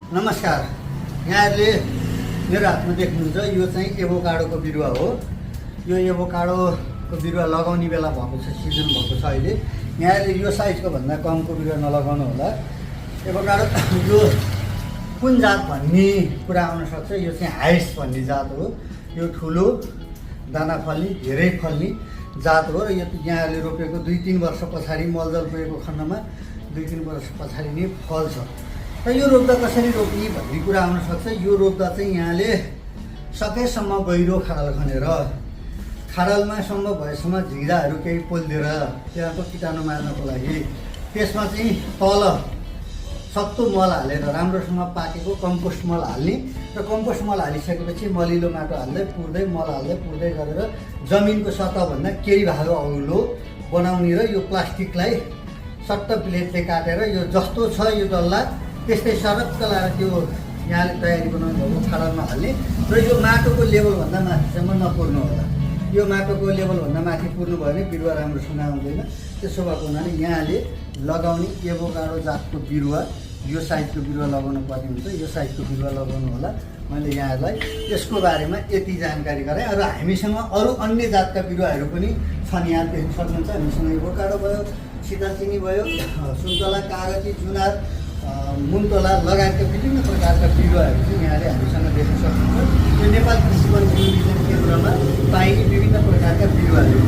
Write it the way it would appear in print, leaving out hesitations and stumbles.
नमस्कार। यहाँहरूले मेरो हातमा देख्नुहुन्छ यो चाहिँ एभोकाडोको बिरुवा हो। यो एभोकाडोको बिरुवा लगाउने बेला भएको छ, सिजन भएको छ अहिले। यहाँहरूले यो साइजको भन्दा कमको बिरुवा नलगाउनु होला। एभोकाडो यो कुन जात भन्ने कुरा आउन सक्छ। यो चाहिँ हाइट्स भन्ने जात हो। यो ठुलो दाना फल्ने, धेरै फल्ने जात हो र यो यहाँहरूले रोपेको 2-3 वर्ष पछाडि मलजल पुगेको खण्डमा 2-3 वर्ष पछाडि नै फल्छ। र यो रोप्दा कसरी रोप्ने भन्ने कुरा आउन सक्छ। यो रोप्दा चाहिँ यहाँले सकेसम्म गहिरो खाडल खनेर खाडलमा सम्भव भएसम्म झिराहरू केही पोलिदिएर त्यहाँको किटाणु मार्नको लागि त्यसमा चाहिँ तल सत्तो मल हालेर राम्रोसँग पाकेको कम्पोस्ट मल हाल्ने र कम्पोस्ट मल हालिसकेपछि मलिलो माटो हाल्दै पुर्दै मल हाल्दै पुर्दै गरेर जमिनको सतहभन्दा केही भाग अग्लो बनाउने र यो प्लास्टिकलाई सट्ट प्लेटले काटेर यो जस्तो छ यो डल्ला त्यस्तै सरक्क लाएर त्यो यहाँले तयारी बनाउनु भएको खाडलमा हाल्ने र यो माटोको लेभलभन्दा माथिसम्म नपुर्नु होला। यो माटोको लेभलभन्दा माथि पुर्नु भयो भने बिरुवा राम्रोसँग आउँदैन। त्यसो भएको हुनाले यहाँले लगाउने एभोकाडो जातको बिरुवा यो साइजको बिरुवा लगाउनु पर्ने हुन्छ। यो साइजको बिरुवा लगाउनु होला। मैले यहाँहरूलाई यसको बारेमा यति जानकारी गराएँ। र हामीसँग अरू अन्य जातका बिरुवाहरू पनि छन्। यहाँ देख्न सक्नुहुन्छ हामीसँग एभोकाडो भयो, सिताचिनी भयो, सुन्तला, कागती, जुनार, मुन्तोला लगायतका विभिन्न प्रकारका बिरुवाहरू चाहिँ यहाँले हामीसँग देख्न सक्नुहुन्छ। यो नेपाल कृषि वनोन्मूलन केन्द्रमा पाइने विभिन्न प्रकारका बिरुवाहरू।